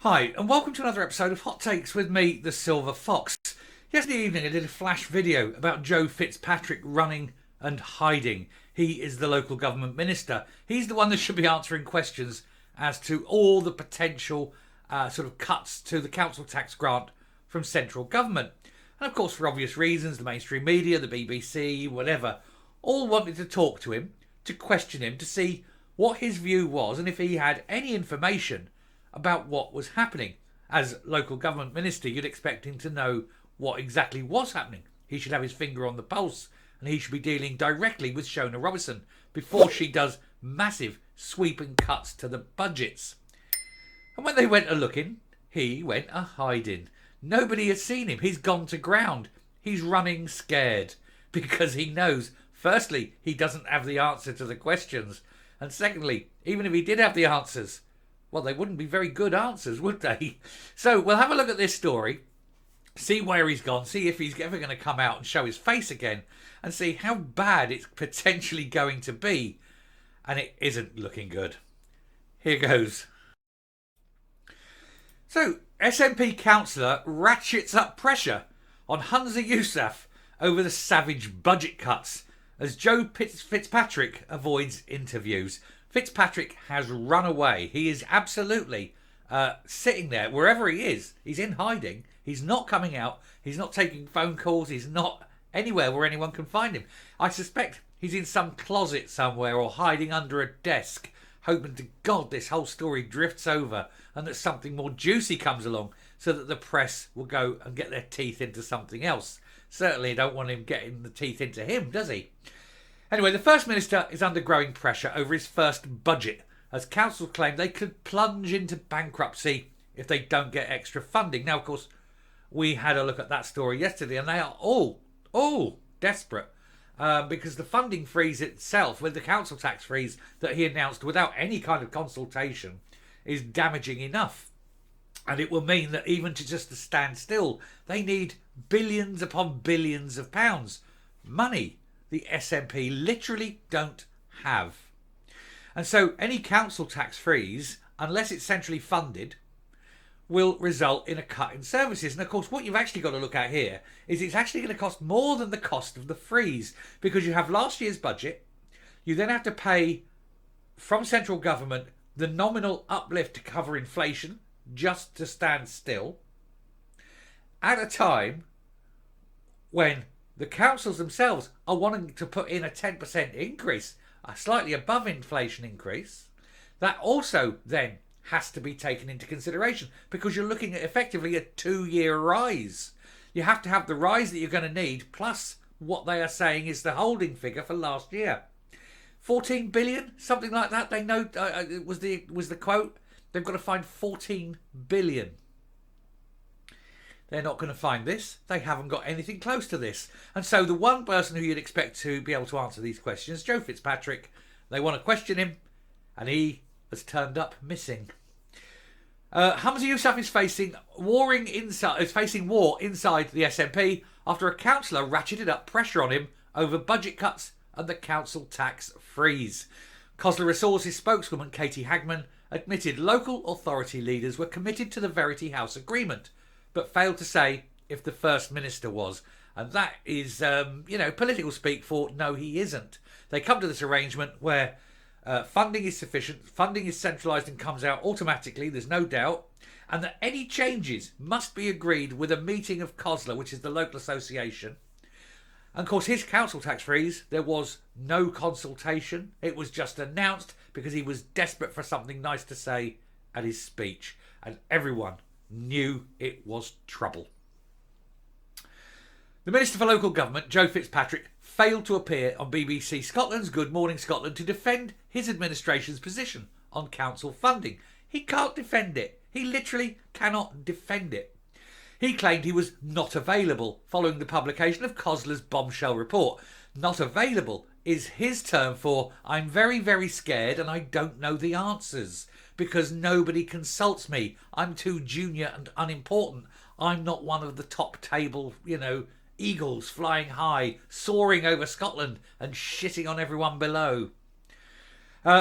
Hi, and welcome to another episode of Hot Takes with me, the Silver Fox. Yesterday evening I did a flash video about Joe Fitzpatrick running and hiding. He is the local government minister. He's the one that should be answering questions as to all the potential sort of cuts to the council tax grant from central government. And of course, for obvious reasons, the mainstream media, the BBC, whatever, all wanted to talk to him, to question him, to see what his view was and if he had any information about what was happening. As local government minister, you'd expect him to know what exactly was happening. He should have his finger on the pulse, and he should be dealing directly with Shona Robertson before she does massive sweeping cuts to the budgets. And when they went a-looking, he went a-hiding. Nobody has seen him. He's gone to ground. He's running scared because he knows, firstly, he doesn't have the answer to the questions, and secondly, even if he did have the answers, well, they wouldn't be very good answers, would they? So we'll have a look at this story, see where he's gone, see if he's ever going to come out and show his face again, and see how bad it's potentially going to be. And it isn't looking good. Here goes. So, SNP councillor ratchets up pressure on Hunza Yousaf over the savage budget cuts as Joe Fitzpatrick avoids interviews. Fitzpatrick has run away. He is absolutely sitting there wherever he is. He's in hiding. He's not coming out. He's not taking phone calls. He's not anywhere where anyone can find him. I suspect he's in some closet somewhere or hiding under a desk, hoping to God this whole story drifts over and that something more juicy comes along so that the press will go and get their teeth into something else. Certainly don't want him getting the teeth into him, does he? Anyway, the First Minister is under growing pressure over his first budget, as councils claim they could plunge into bankruptcy if they don't get extra funding. Now, of course, we had a look at that story yesterday, and they are all desperate because the funding freeze itself, with the council tax freeze that he announced without any kind of consultation, is damaging enough. And it will mean that even to stand still, they need billions upon billions of pounds. Money the SNP literally don't have. And so any council tax freeze, unless it's centrally funded, will result in a cut in services. And of course, what you've actually got to look at here is it's actually going to cost more than the cost of the freeze, because you have last year's budget, you then have to pay from central government the nominal uplift to cover inflation just to stand still, at a time when the councils themselves are wanting to put in a 10% increase, a slightly above inflation increase. That also then has to be taken into consideration because you're looking at effectively a 2-year rise. You have to have the rise that you're going to need plus what they are saying is the holding figure for last year. 14 billion, something like that. They know was the quote. They've got to find 14 billion. They're not going to find this. They haven't got anything close to this. And so the one person who you'd expect to be able to answer these questions, Joe Fitzpatrick, they want to question him, and he has turned up missing. Hunza Yousaf is facing war inside the SNP after a councillor ratcheted up pressure on him over budget cuts and the council tax freeze. COSLA Resources spokeswoman Katie Hagman admitted local authority leaders were committed to the Verity House agreement, but failed to say if the First Minister was. And that is, political speak for no, he isn't. They come to this arrangement where funding is sufficient, funding is centralised and comes out automatically, there's no doubt, and that any changes must be agreed with a meeting of COSLA, which is the local association. And of course, his council tax freeze, there was no consultation. It was just announced because he was desperate for something nice to say at his speech. And everyone knew it was trouble. The Minister for Local Government, Joe Fitzpatrick, failed to appear on BBC Scotland's Good Morning Scotland to defend his administration's position on council funding. He can't defend it. He literally cannot defend it. He claimed he was not available following the publication of COSLA's bombshell report. Not available is his term for I'm very, very scared and I don't know the answers because nobody consults me. I'm too junior and unimportant. I'm not one of the top table, eagles flying high, soaring over Scotland and shitting on everyone below.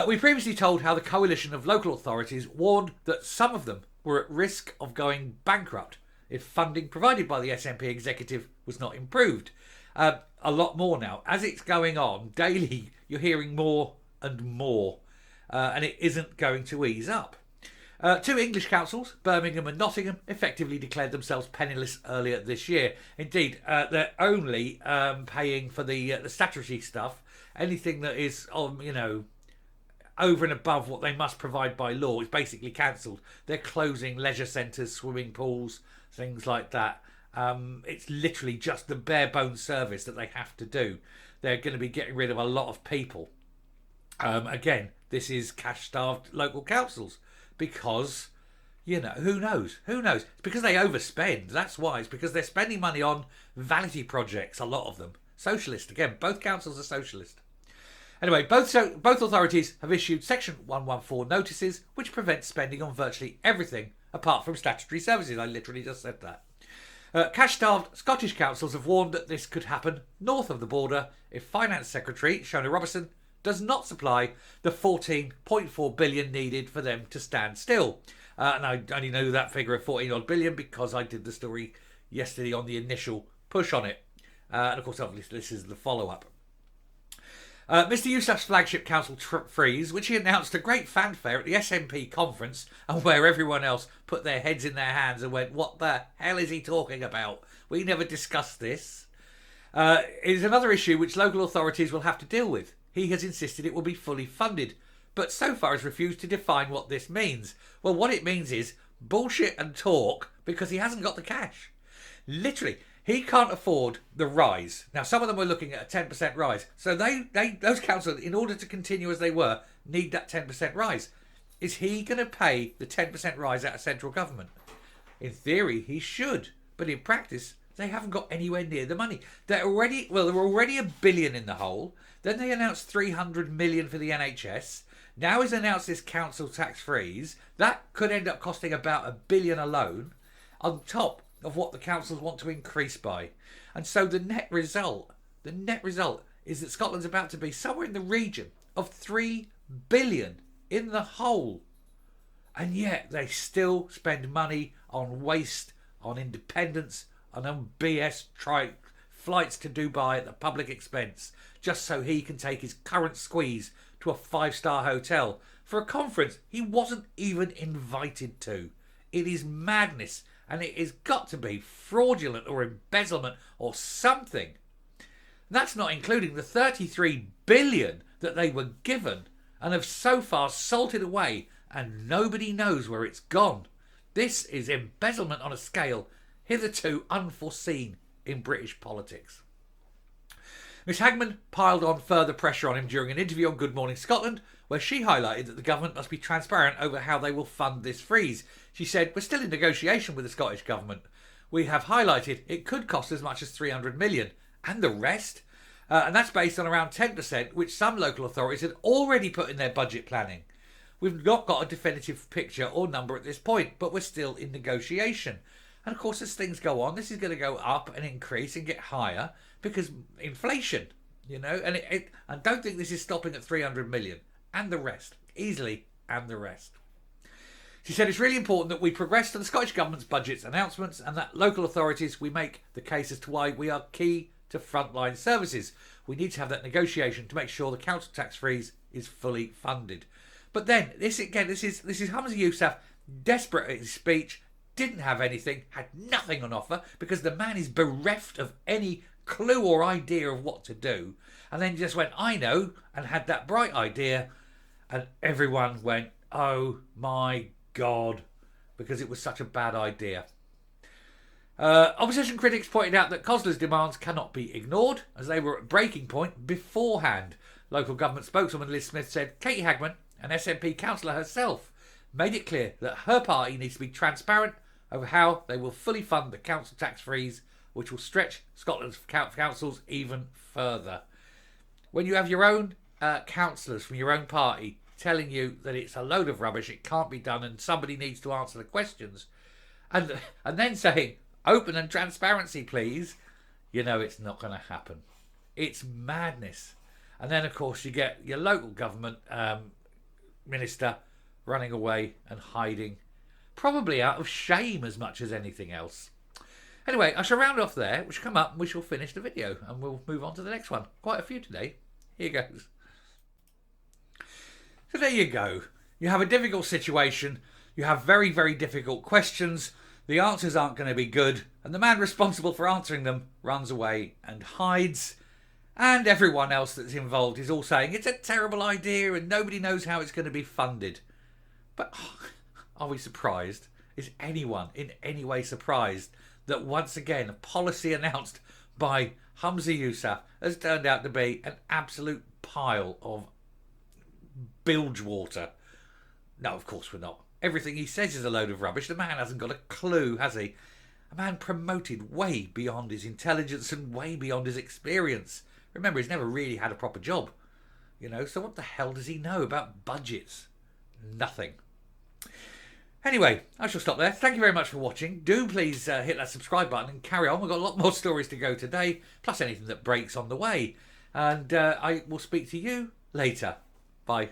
We previously told how the coalition of local authorities warned that some of them were at risk of going bankrupt if funding provided by the SNP executive was not improved. A lot more now. As it's going on, daily you're hearing more and more, and it isn't going to ease up. Two English councils, Birmingham and Nottingham, effectively declared themselves penniless earlier this year. Indeed, they're only paying for the statutory stuff. Anything that is, over and above what they must provide by law is basically cancelled. They're closing leisure centres, swimming pools, things like that. It's literally just the bare bones service that they have to do. They're going to be getting rid of a lot of people. Again, this is cash-starved local councils because, who knows? Who knows? It's because they overspend. That's why. It's because they're spending money on vanity projects, a lot of them. Socialist, again, both councils are socialist. Anyway, both authorities have issued Section 114 notices which prevent spending on virtually everything apart from statutory services. I literally just said that. Cash-starved Scottish councils have warned that this could happen north of the border if Finance Secretary Shona Robertson does not supply the 14.4 billion needed for them to stand still. And I only know that figure of 14 odd billion because I did the story yesterday on the initial push on it. And of course, obviously, this is the follow-up. Mr Yousaf's flagship council freeze, which he announced to great fanfare at the SNP conference, and where everyone else put their heads in their hands and went, what the hell is he talking about? We never discussed this. Is another issue which local authorities will have to deal with. He has insisted it will be fully funded, but so far has refused to define what this means. Well, what it means is bullshit and talk because he hasn't got the cash. Literally. He can't afford the rise. Now, some of them were looking at a 10% rise. So those councils, in order to continue as they were, need that 10% rise. Is he going to pay the 10% rise out of central government? In theory, he should. But in practice, they haven't got anywhere near the money. They're already $1 billion in the hole. Then they announced 300 million for the NHS. Now he's announced this council tax freeze. That could end up costing about $1 billion alone, on top of what the councils want to increase by. And so the net result is that Scotland's about to be somewhere in the region of 3 billion in the hole. And yet they still spend money on waste, on independence, and on BS flights to Dubai at the public expense, just so he can take his current squeeze to a 5-star hotel for a conference he wasn't even invited to. It is madness. And it has got to be fraudulent or embezzlement or something. That's not including the 33 billion that they were given and have so far salted away and nobody knows where it's gone. This is embezzlement on a scale hitherto unforeseen in British politics. Miss Hagman piled on further pressure on him during an interview on Good Morning Scotland, where she highlighted that the government must be transparent over how they will fund this freeze. She said, we're still in negotiation with the Scottish Government. We have highlighted it could cost as much as 300 million. And the rest? And that's based on around 10%, which some local authorities had already put in their budget planning. We've not got a definitive picture or number at this point, but we're still in negotiation. And of course, as things go on, this is going to go up and increase and get higher because inflation, and I don't think this is stopping at 300 million. And the rest. Easily, and the rest. She said it's really important that we progress to the Scottish Government's budgets announcements and that local authorities, we make the case as to why we are key to frontline services. We need to have that negotiation to make sure the council tax freeze is fully funded. But then, this is Humza Yousaf, desperate at his speech, didn't have anything, had nothing on offer because the man is bereft of any clue or idea of what to do. And then just went, I know, and had that bright idea. And everyone went, oh my God, because it was such a bad idea. Opposition critics pointed out that COSLA's demands cannot be ignored, as they were at breaking point beforehand. Local government spokeswoman Liz Smith said Katie Hagman, an SNP councillor herself, made it clear that her party needs to be transparent over how they will fully fund the council tax freeze, which will stretch Scotland's councils even further. When you have your own councillors from your own party telling you that it's a load of rubbish, it can't be done, and somebody needs to answer the questions, and then saying, open and transparency, please, it's not going to happen. It's madness. And then, of course, you get your local government minister running away and hiding, probably out of shame as much as anything else. Anyway, I shall round off there. We shall come up and we shall finish the video and we'll move on to the next one. Quite a few today. Here goes. So there you go. You have a difficult situation. You have very, very difficult questions. The answers aren't going to be good. And the man responsible for answering them runs away and hides. And everyone else that's involved is all saying it's a terrible idea and nobody knows how it's going to be funded. But are we surprised? Is anyone in any way surprised that once again a policy announced by Humza Yousaf has turned out to be an absolute pile of bilge water? No, of course we're not. Everything he says is a load of rubbish. The man hasn't got a clue, has he? A man promoted way beyond his intelligence and way beyond his experience. Remember, he's never really had a proper job. So what the hell does he know about budgets? Nothing. Anyway, I shall stop there. Thank you very much for watching. Do please hit that subscribe button and carry on. We've got a lot more stories to go today, plus anything that breaks on the way. And I will speak to you later. Bye.